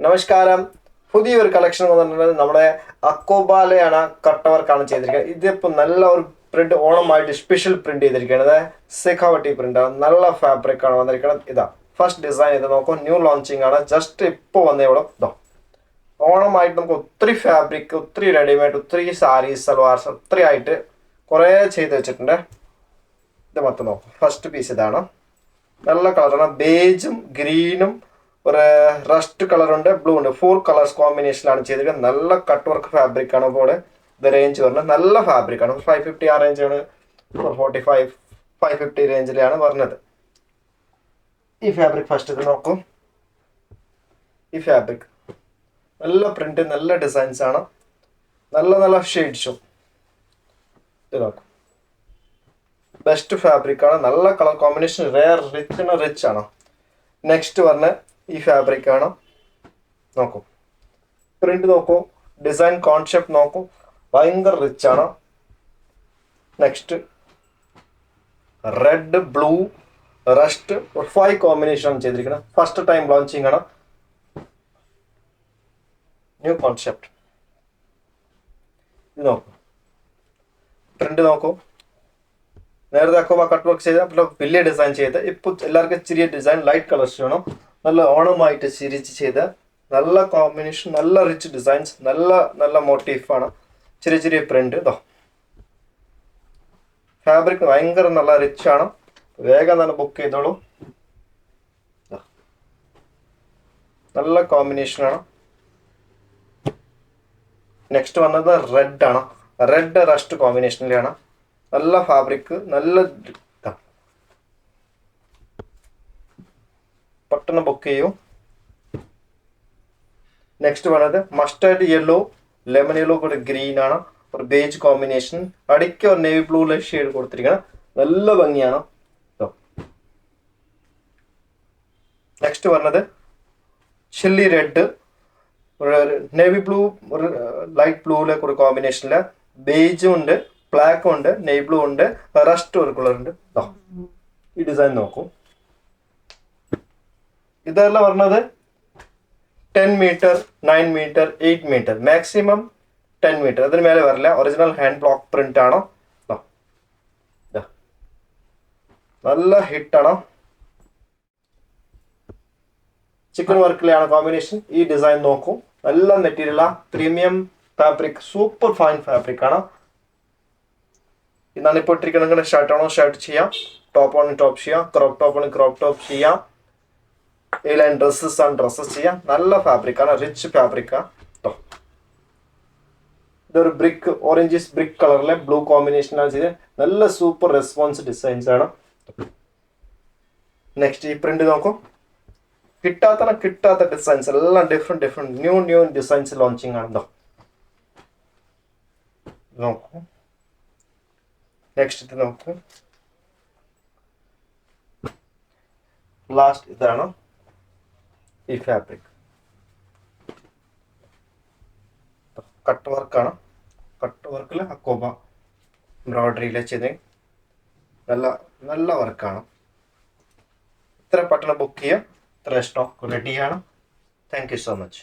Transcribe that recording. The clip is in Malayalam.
നമസ്കാരം. പുതിയൊരു കളക്ഷൻ വന്നിട്ടുള്ളത് നമ്മുടെ അക്കോബാലയാണ് കട്ട് വർക്കാണ് ചെയ്തിരിക്കുന്നത്. ഇതിപ്പോൾ നല്ല ഒരു പ്രിന്റ് ഓണമായിട്ട് സ്പെഷ്യൽ പ്രിന്റ് ചെയ്തിരിക്കുന്നത് സെഖാവട്ടി പ്രിന്റ് ആണ്. നല്ല ഫാബ്രിക് ആണ് വന്നിരിക്കുന്നത്. ഇതാ ഫസ്റ്റ് ഡിസൈൻ ഇത് നോക്കൂ, ന്യൂ ലോഞ്ചിങ് ആണ്, ജസ്റ്റ് ഇപ്പോൾ വന്നേ ഇവിടെ. ഇതോ ഓണമായിട്ട് നമുക്ക് ഒത്തിരി ഫാബ്രിക്, ഒത്തിരി റെഡിമെയ്ഡ്, ഒത്തിരി സാരീസ്, സൽവാർസ് ഒത്തിരി ആയിട്ട് കുറേ ചെയ്ത് വെച്ചിട്ടുണ്ട്. ഇത് മൊത്തം നോക്കും. ഫസ്റ്റ് പീസ് ഇതാണ്, നല്ല കളറാണ്, ബേജും ഗ്രീനും ഒരു റസ്റ്റ് കളർ ഉണ്ട്, ബ്ലൂ ഉണ്ട്, 4 കളേഴ്സ് കോമ്പിനേഷനിലാണ് ചെയ്തിരിക്കുന്നത്. നല്ല കട്ട് വർക്ക് ഫാബ്രിക് ആണ്. ഇപ്പോൾ ഇത് റേഞ്ച് പറഞ്ഞത് നല്ല ഫാബ്രിക് ആണ്. 550 ആ റേഞ്ചാണ്, 445 550 റേഞ്ചിലാണ് പറഞ്ഞത്. ഈ ഫാബ്രിക് ഫസ്റ്റ് ഇത് നോക്കും. ഈ ഫാബ്രിക് നല്ല പ്രിന്റ്, നല്ല ഡിസൈൻസ് ആണ്, നല്ല നല്ല ഷെയ്ഡ്സും. ഇത് നോക്കും, ബെസ്റ്റ് ഫാബ്രിക് ആണ്, നല്ല കളർ കോമ്പിനേഷൻ, റിച്ച് ആണ്. നെക്സ്റ്റ് പറഞ്ഞ ഈ ഫാബ്രിക് ആണ്. നോക്കൂ, പ്രിന്റ് നോക്കൂ, ഡിസൈൻ കോൺസെപ്റ്റ് നോക്കൂ, ഭയങ്കര റിച്ച് ആണ്. Next red, blue, rest 5 combination ആണ് ചെയ്തിരിക്കുന്നത്. ഫസ്റ്റ് ടൈം ലോഞ്ചിങ് ആണ്, ന്യൂ കോൺസെപ്റ്റ്. ഇത് നോക്കൂ, പ്രിന്റ് നോക്കൂ. നേരത്തെ അക്കോബ കട്ട് വർക്ക് ചെയ്ത് വലിയ ഡിസൈൻ ചെയ്ത് ഇപ്പോൾ എല്ലാവർക്കും ചെറിയ ഡിസൈൻ, ലൈറ്റ് കളേഴ്സ് വേണം. നല്ല ഓണമായിട്ട് ചിരിച്ച് ചെയ്ത് നല്ല കോമ്പിനേഷൻ, നല്ല റിച്ച് ഡിസൈൻസ്, നല്ല നല്ല മോട്ടീഫാണ്, ചെറിയ ചെറിയ പ്രിന്റ്. ഇതോ ഫാബ്രിക് ഭയങ്കര നല്ല റിച്ച് ആണ്. വേഗം തന്നെ ബുക്ക് ചെയ്തോളൂ. നല്ല കോമ്പിനേഷനാണ്. നെക്സ്റ്റ് വന്നത് റെഡ് ആണ്, റെഡ് റസ്റ്റ് കോമ്പിനേഷനിലാണ്. നല്ല ഫാബ്രിക്, നല്ല പെട്ടെന്ന് ബുക്ക് ചെയ്യൂ. നെക്സ്റ്റ് വന്നത് മസ്റ്റേർഡ് യെല്ലോ, ലെമൺ യെല്ലോ കൂടെ ഗ്രീൻ ആണ്, ഒരു ബേജ് കോമ്പിനേഷൻ, അടിക്ക് ഒരു നേവി ബ്ലൂലെ ഷെയ്ഡ് കൊടുത്തിരിക്കണം, നല്ല ഭംഗിയാണ്. നെക്സ്റ്റ് പറഞ്ഞത് ചില്ലി റെഡ്, ഒരു നേവി ബ്ലൂ, ഒരു ലൈറ്റ് ബ്ലൂലെ കൂടെ കോമ്പിനേഷനില് ബേജും ഉണ്ട്, ബ്ലാക്കും ഉണ്ട്, നേവി ബ്ലൂ ഉണ്ട്, റസ്റ്റ് ഒരു കളർ ഉണ്ട്. ഈ ഡിസൈൻ നോക്കൂ. ഇതെല്ലാം പറഞ്ഞത് 10 metre, 9 metre, 8 metre, maximum 10 metre, അതിന് മേലെ വരില്ല. ഒറിജിനൽ ഹാൻഡ് ബ്ലോക്ക് പ്രിന്റ് ആണ്. നല്ല ഹിറ്റാണ്. ചിക്കൻ വർക്കിലാണ് കോമ്പിനേഷൻ. ഈ ഡിസൈൻ നോക്കൂ, നല്ല material, premium fabric, super fine fabric ആണ്. ഇന്നാണ് ഇപ്പോൾ ഇട്ടിരിക്കണമെങ്കിൽ ഷർട്ട് ആണോ ഷർട്ട് ചെയ്യാം, ടോപ്പ് ആണെങ്കിൽ ടോപ്പ് ചെയ്യാം, ക്രോപ്പ് ടോപ്പ് ആണെങ്കിൽ ക്രോപ്പ് ടോപ്പ് ചെയ്യാം, ഈ ലൈൻ ഡ്രസ്സസ് ആണ് ഡ്രസ്സസ് ചെയ്യാം. നല്ല ഫാബ്രിക് ആണ്, റിച്ച് ഫാബ്രിക് ആണ്. ഇതൊരു ബ്രിക്ക്, ഓറഞ്ച് ബ്രിക്ക് കളറിലെ ബ്ലൂ കോമ്പിനേഷനാണ് ചെയ്ത്, നല്ല സൂപ്പർ റെസ്പോൺസ് ഡിസൈൻസ് ആണ്. നെക്സ്റ്റ് ഈ പ്രിന്റ് നോക്കൂ, കിട്ടാത്ത ഡിസൈൻസ് എല്ലാം ഡിഫറെന്റ് ന്യൂ ഡിസൈൻസ് ലോഞ്ചിങ് ആണ്. നോക്കൂ, നെക്സ്റ്റ് ഇത് നോക്കൂ, ലാസ്റ്റ് ഇതാണ് ഈ ഫാബ്രിക്. കട്ട് വർക്കാണ്, കട്ട് വർക്കിൽ അക്കോബ എംബ്രോയിഡറിയിലെ ചെയ്ത് നല്ല നല്ല വർക്കാണ്. ഇത്ര പെട്ടെന്ന് ബുക്ക് ചെയ്യുക, ഇത്ര സ്റ്റോക്ക് റെഡിയാണ്. Thank you so much.